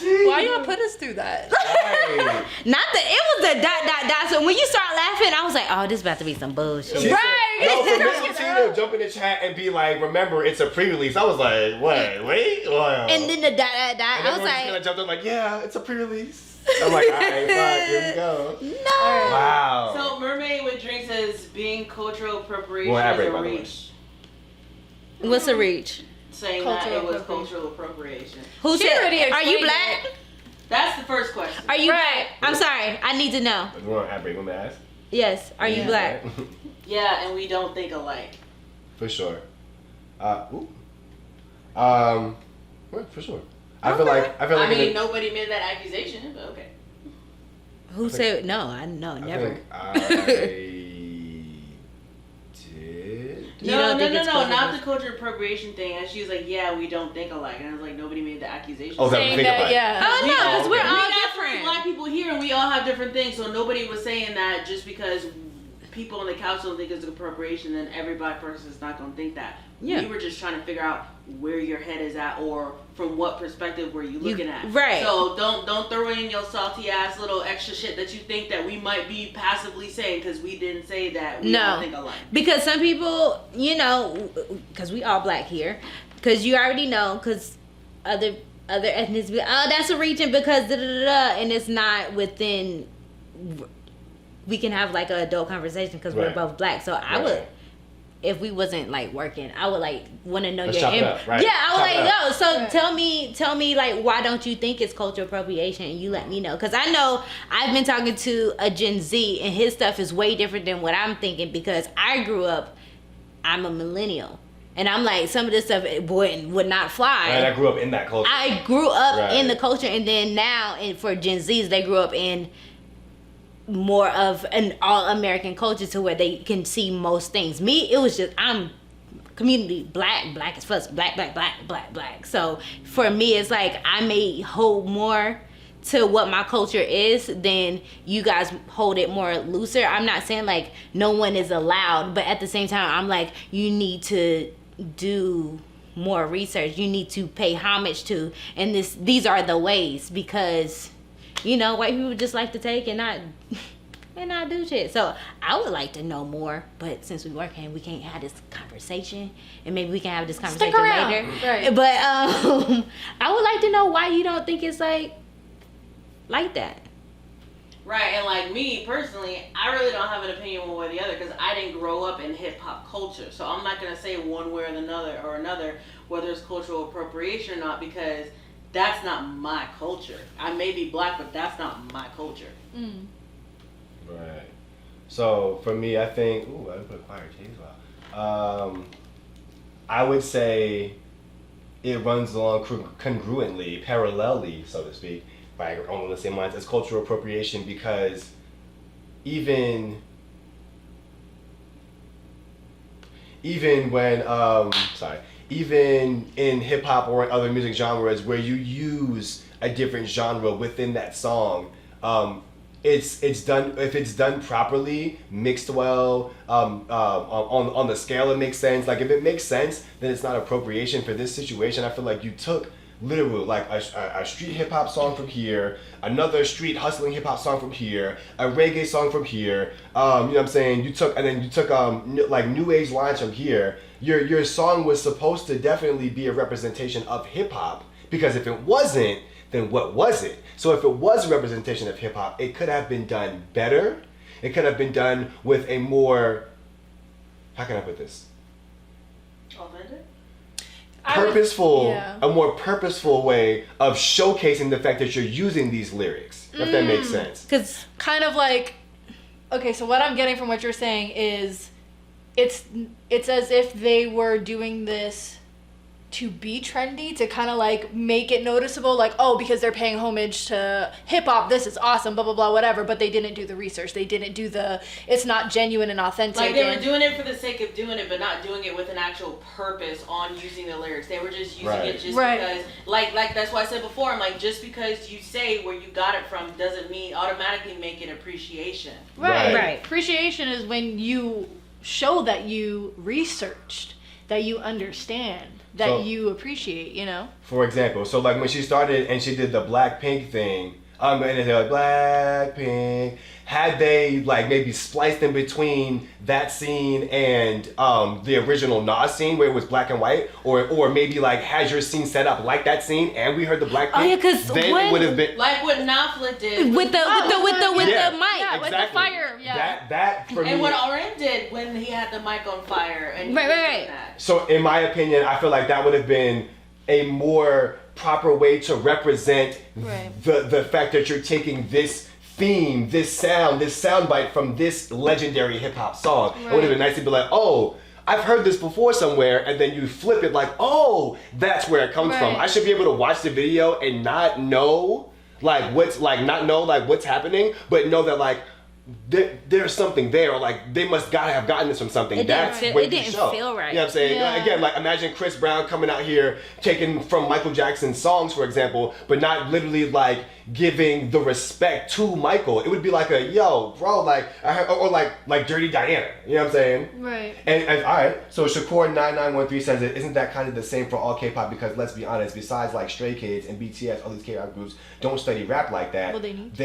Why y'all put us through that? Right. It was the ... So when you start laughing, I was like, oh, this about to be some bullshit. She said, no, for Miss Tina to jump in the chat and be like, remember, it's a pre-release. I was like, wait. Wow. And then the ... And I was like, kind of jumped up like, yeah, it's a pre-release. I'm like, all right, fine, here we go. no. Right. Wow. So Mermaid with Drinks says being cultural appropriation Well, is a by the way. reach. What's a reach? Saying Cultural that it was appropriation. cultural appropriation. Who She said? already Are you explained black? it. That's the first question. Are you Right. black? I'm sorry. I need to know. We're on ad break, let me ask. Yes. Are you Yeah. black? Yeah, and we don't think alike. For sure. Ooh. Well, for sure. I feel like I mean, nobody made that accusation, but okay. Who said no? I know, I never. think I did. You No, don't think it's cultural not the cultural appropriation thing. And she was like, yeah, we don't think alike. And I was like, nobody made the accusation. Oh, that Saying think that, about it. yeah. Oh no, because we're okay. all We got three different. black people here and we all have different things. So nobody was saying that just because people on the couch don't think it's appropriation, then every black person is not going to think that. Yeah. We were just trying to figure out where your head is at or from what perspective were you looking at. right. So don't throw in your salty ass little extra shit that you think that we might be passively saying because we didn't say that we all think alike. Because some people, because we all black here, because you already know, because other ethnicities, oh, that's a region because and it's not within. We can have like an adult conversation because we're Right. both black. So I would, if we wasn't like working, I would like want to know Let's your chop it up, right. Yeah, I would Chop it like up. no. So Right. tell me like why don't you think it's cultural appropriation? And you let me know because I know I've been talking to a Gen Z and his stuff is way different than what I'm thinking because I grew up. I'm a millennial. And I'm like, some of this stuff would not fly. And I grew up in that culture. I grew up Right. in the culture, and then now, and for Gen Zs, they grew up in more of an all-American culture to where they can see most things. Me, it was just, I'm community black as fuck, black. So for me, it's like I may hold more to what my culture is than you guys hold it more looser. I'm not saying like no one is allowed, but at the same time, I'm like, you need to do more research. You need to pay homage to, and these are the ways because, white people just like to take and not do shit. So I would like to know more, but since we working, we can't have this conversation, and maybe we can have this conversation later. Right. But I would like to know why you don't think it's like that. Right, and like me personally, I really don't have an opinion one way or the other because I didn't grow up in hip hop culture. So I'm not gonna say one way or another whether it's cultural appropriation or not because that's not my culture. I may be black, but that's not my culture. Mm. Right. So for me, I think. Ooh, I put choir T as well. I would say it runs along congruently, parallelly, so to speak, by along the same lines as cultural appropriation because even when even in hip hop or in other music genres where you use a different genre within that song, it's done if it's done properly, mixed well, on the scale it makes sense. Like if it makes sense, then it's not appropriation. For this situation, I feel like you took literally like a street hip hop song from here, another street hustling hip hop song from here, a reggae song from here. You know what I'm saying? You took like new age lines from here. Your song was supposed to definitely be a representation of hip hop because if it wasn't, then what was it? So if it was a representation of hip hop, it could have been done better. It could have been done with a more, how can I put this? Authentic? A more purposeful way of showcasing the fact that you're using these lyrics, if that makes sense. Because Kind of like, okay, so what I'm getting from what you're saying is it's as if they were doing this to be trendy, to kind of like make it noticeable, like, oh, because they're paying homage to hip hop, this is awesome, blah blah blah, whatever. But they didn't do the research. They didn't do it's not genuine and authentic. Like they were doing it for the sake of doing it, but not doing it with an actual purpose on using the lyrics. They were just using it just because, like that's why I said before, I'm like, just because you say where you got it from doesn't mean automatically make it appreciation. Right. Appreciation is when you show that you researched, that you understand. that So- you appreciate, you know? For example, so like when she started and she did the Blackpink thing, and they're like Blackpink. Had they like maybe spliced in between that scene and the original Nas scene where it was black and white, or maybe like had your scene set up like that scene and we heard the Blackpink, Oh, yeah, 'cause then when- it would have been Like what Knopfler did. with the Yeah. mic. Yeah, with the fire, yeah. That for And me. what RM did when he had the mic on fire. And he Right, was right, doing right. that. So in my opinion, I feel like that would have been a more proper way to represent Right. the fact that you're taking this theme, this sound bite from this legendary hip hop song. It would have been nice to be like, oh, I've heard this before somewhere, and then you flip it like, oh, that's where it comes from. Right. I should be able to watch the video and not know what's happening, but know that like there's something there, or like they gotta have gotten this from something. It That's didn't feel- what it you didn't show. feel right. You know what I'm saying? Yeah. Again, like imagine Chris Brown coming out here taking from Michael Jackson's songs, for example, but not literally like giving the respect to Michael. It would be like a yo, bro, like I heard, or like Dirty Diana. You know what I'm saying? Right. And all right, so Shakur9913 says it isn't that kind of the same for all K-pop because let's be honest, besides like Stray Kids and BTS, all these K-pop groups don't study rap like that. Well, they need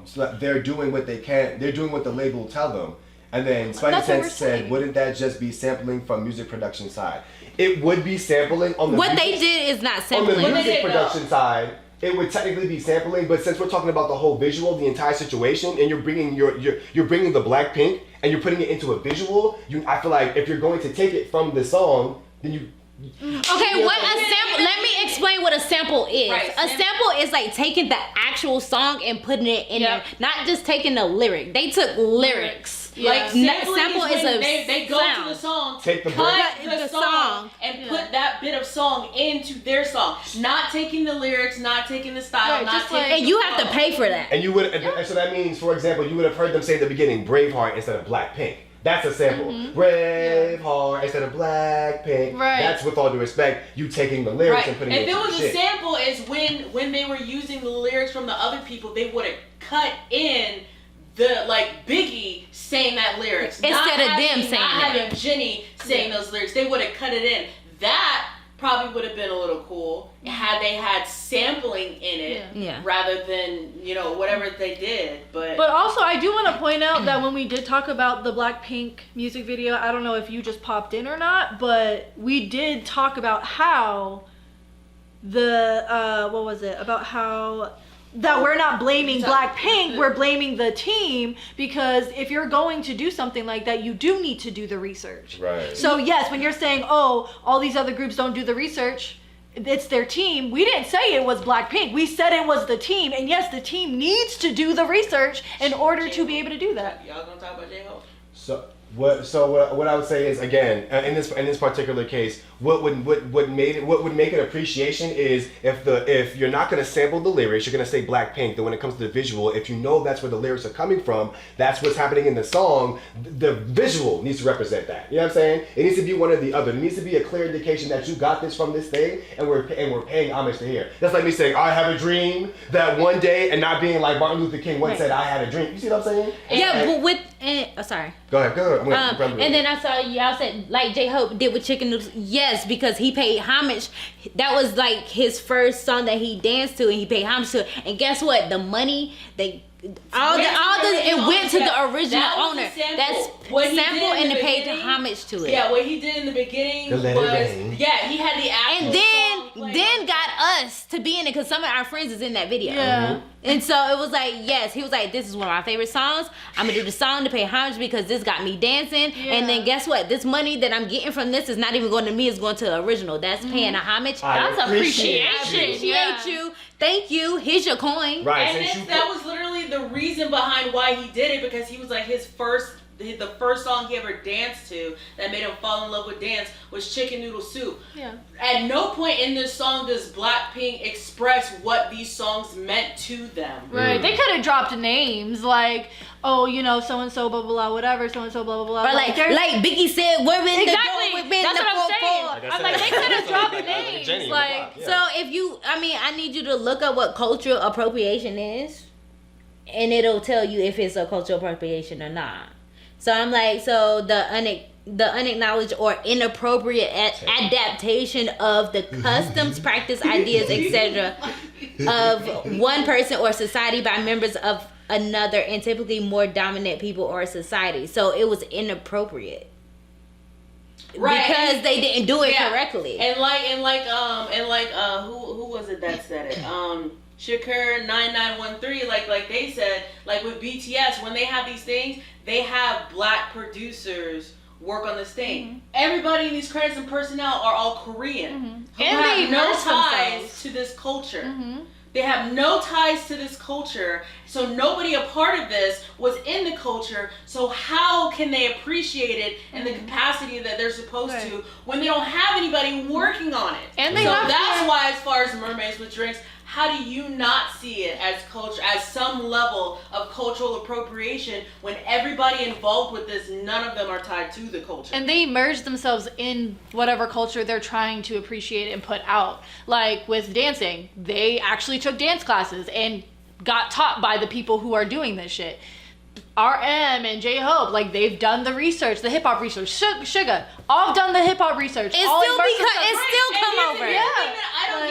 So they're doing what they can. They're doing what the label tell them. And then Spidey That's what we're Sense said, saying. wouldn't that just be sampling from music production side? It would be sampling on the What music, they did is not on the sampling. What they music did, production side. It would technically be sampling, but since we're talking about the whole visual, the entire situation, and you're bringing you're bringing the Blackpink and you're putting it into a visual, I feel like if you're going to take it from the song, then you. Okay, what a sample. Let me explain what a sample is. Right, A sample is like taking the actual song and putting it in there, not just taking the lyric. They took lyrics. Like Yeah. sample is a when they go sound. to the song, Take the cut break. the The song, song. and put that bit of song into their song. Not taking the lyrics, not taking the style, Right, not just taking like- And the you have to flow. pay for that. And you would, and so that means, for example, you would have heard them say at the beginning Braveheart instead of Blackpink. That's a sample. Braveheart instead of Blackpink. Right. That's with all due respect, you taking the lyrics Right. and putting If it it into was the a shit. sample, is when they were using the lyrics from the other people, they would have cut in the like Biggie saying that lyrics Instead not of having, them saying not it. having Jenny saying those lyrics. They would have cut it in. That probably would have been a little cool had they had sampling in it Yeah. rather than whatever they did. But also, I do want to point out that when we did talk about the Blackpink music video, I don't know if you just popped in or not, but we did talk about how the, what was it? About how that we're not blaming Blackpink, we're blaming the team, because if you're going to do something like that, you do need to do the research. Right. So yes, when you're saying, oh, all these other groups don't do the research, it's their team. We didn't say it was Blackpink. We said it was the team. And yes, the team needs to do the research in order to be able to do that. y'all gonna talk about J-Hope? What I would say is, again, in this particular case, what would make it appreciation is if you're not gonna sample the lyrics, you're gonna say Blackpink. Then when it comes to the visual, if you know that's where the lyrics are coming from, that's what's happening in the song. The visual needs to represent that. You know what I'm saying? It needs to be one or the other. It needs to be a clear indication that you got this from this thing, and we're paying homage to here. That's like me saying I have a dream that one day, and not being like Martin Luther King once said I had a dream. You see what I'm saying? Yeah, but with sorry. Go ahead. And then I saw y'all said like J-Hope did with Chicken Noodles. Yes, because he paid homage. That was like his first song that he danced to, and he paid homage to it. And guess what? The money it went to the original That was owner. the sample. That's What he sample did in and the it paid beginning- homage to it. Yeah, what he did in the beginning The was Let It Rain. he had the actual And song playing. then got us to be in it because some of our friends is in that video. Yeah. And so it was like, yes, he was like, this is one of my favorite songs. I'm gonna do the song to pay homage because this got me dancing. And then guess what? This money that I'm getting from this is not even going to me, it's going to the original. That's paying a homage. I That's appreciate appreciation. you. Appreciate you. Thank you. Here's your coin. Right. And Since you that was literally the reason behind why he did it, because he was like the first song he ever danced to that made him fall in love with dance was Chicken Noodle Soup. Yeah. At no point in this song does Blackpink express what these songs meant to them. Right. They could have dropped names like, oh, so and so, blah blah blah, whatever, so and so, blah blah blah. Or like Biggie said, we're in Exactly. the door, we've been That's the what I'm saying. 4-4. I'm like, they could have dropped names. Jenny on the Like, block, yeah. So if you, I need you to look up what cultural appropriation is, and it'll tell you if it's a cultural appropriation or not. So I'm like, so the the unacknowledged or inappropriate adaptation of the customs, practice, ideas, etc. of one person or society by members of another, and typically more dominant people or society. So it was inappropriate. Right, because they didn't do it correctly. Who was it that said it? Shakur 9913, like they said, like with BTS, when they have these things, they have black producers work on this thing. Mm-hmm. Everybody in these credits and personnel are all Korean. Who And have they no immerse ties themselves. to this culture. They have no ties to this culture, so nobody a part of this was in the culture, so how can they appreciate it in the capacity that they're supposed to when they don't have anybody working on it? And that's why, as far as Mermaids with Drinks, how do you not see it as culture, as some level of cultural appropriation when everybody involved with this, none of them are tied to the culture? And they immerse themselves in whatever culture they're trying to appreciate and put out. Like with dancing, they actually took dance classes and got taught by the people who are doing this shit. RM and J-Hope, like they've done the research, the hip hop research. Suga, all done the hip hop research. It's all still immersed because themselves. it's still come over. I don't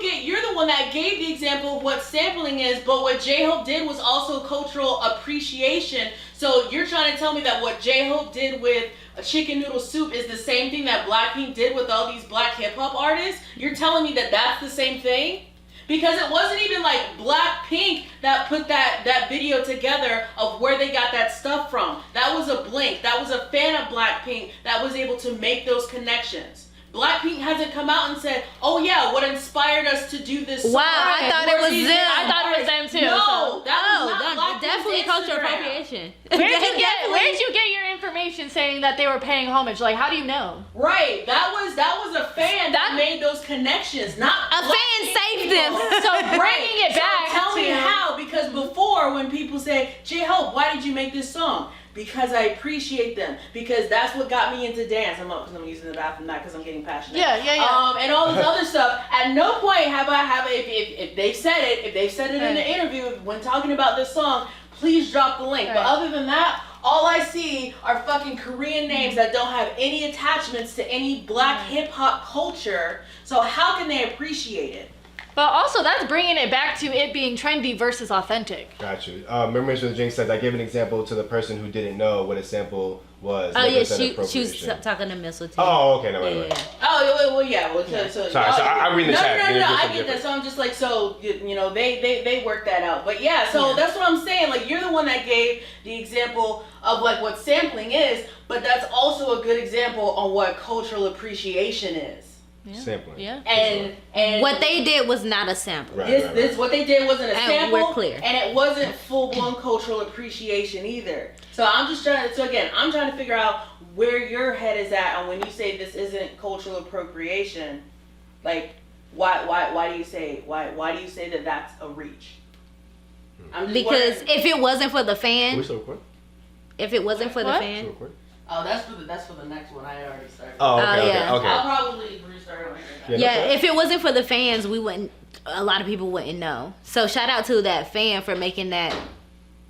get. You're the one that gave the example of what sampling is, but what J-Hope did was also cultural appreciation. So you're trying to tell me that what J-Hope did with a chicken noodle soup is the same thing that Blackpink did with all these black hip hop artists? You're telling me that that's the same thing? Because it wasn't even like Blackpink that put that video together of where they got that stuff from. That was a Blink. That was a fan of Blackpink that was able to make those connections. Blackpink hasn't come out and said, "Oh yeah, what inspired us to do this song?" Wow, I thought it was them. I thought it was them too. No, that was not Blackpink's definitely cultural Instagram. appropriation. Where'd you get your information saying that they were paying homage? Like, how do you know? Right, that was a fan that made those connections, not A fan saved them. So bringing it back. Tell me how, because before when people say, J-Hope, why did you make this song? Because I appreciate them. Because that's what got me into dance. I'm using the bathroom, not because I'm getting passionate. Yeah. And all this other stuff. At no point if they've said it in the interview when talking about this song, please drop the link. But other than that, all I see are fucking Korean names that don't have any attachments to any black hip hop culture. So how can they appreciate it? But also, that's bringing it back to it being trendy versus authentic. Got you. Mermaids with Jinx says, I gave an example to the person who didn't know what a sample was. Oh yeah, said she was talking to Mistletoe. Oh, okay, no, wait. Oh, well, yeah. So sorry, I read the chat. No, I get that. So I'm just like, so, you know, they work that out. But yeah, so that's what I'm saying. Like, you're the one that gave the example of like what sampling is, but that's also a good example on what cultural appreciation is. Yeah. Sampling. Yeah. And what they did was not a sample. This what they did wasn't a sample. We're clear. And it wasn't full-blown cultural appreciation either. So I'm trying to figure out where your head is at on when you say this isn't cultural appropriation. Like, why do you say that that's a reach? Because if it wasn't for the fan, Are we still recording? if it wasn't for the fan, Still recording? Oh, that's for the next one. I had already started. Oh, okay, yeah. okay. I'll probably restart it. yeah, if it wasn't for the fans, a lot of people wouldn't know. So shout out to that fan for making that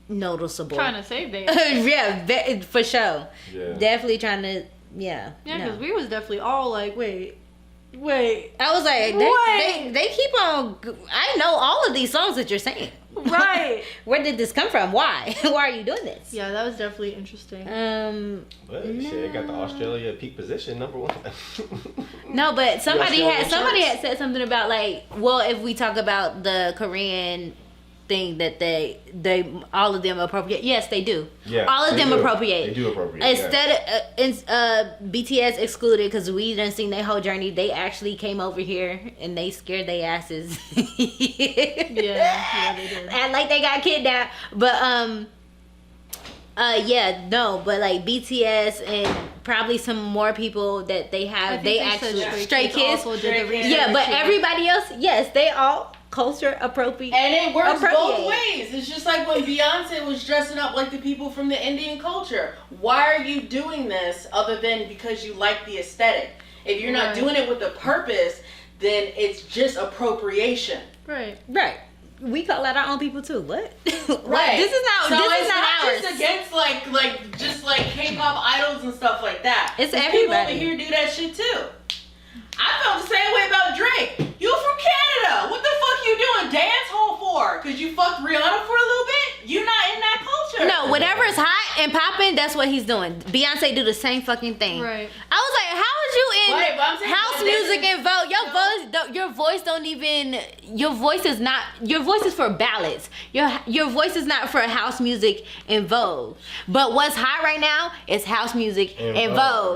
noticeable. Trying to save them. Yeah, for sure. Yeah. Definitely trying to, yeah. Yeah, because we was definitely all like, wait. I was like, they keep on, I know all of these songs that you're saying. Right. Where did this come from? Why? Why are you doing this? Yeah, that was definitely interesting. But shit, it got the Australia peak position, #1. No, but somebody Australian had said something about like, well, if we talk about the Korean thing that they all of them appropriate. Yes, they do. Yeah, all of them appropriate. They do appropriate. Instead of BTS excluded because we done seen their whole journey. They actually came over here and they scared their asses. Yeah, they did. And like they got kidnapped, but but like BTS and probably some more people that they have. They actually Stray Kids. Also did the research. Yeah, but everybody else, yes, they all culture appropriate. And it works both ways. It's just like when Beyonce was dressing up like the people from the Indian culture. Why are you doing this other than because you like the aesthetic? If you're not doing it with a purpose, then it's just appropriation. Right. we call out our own people too. What? What? Right. This is not. So this it's is not ours. just against just like K-pop idols and stuff like that. It's 'Cause everybody. People over here do that shit too. I felt the same way about Drake. You from Canada? What the fuck you doing dance hall for? Cause you fucked Rihanna for a little bit? You not in that culture. No, whatever is hot and popping, that's what he's doing. Beyonce do the same fucking thing. Right. I was like, how is you in Right, but I'm saying house that music this and vote? Your voice don't even. Your voice is not. Your voice is for ballads. Your voice is not for house music and Vogue. But what's hot right now is house music and Vogue.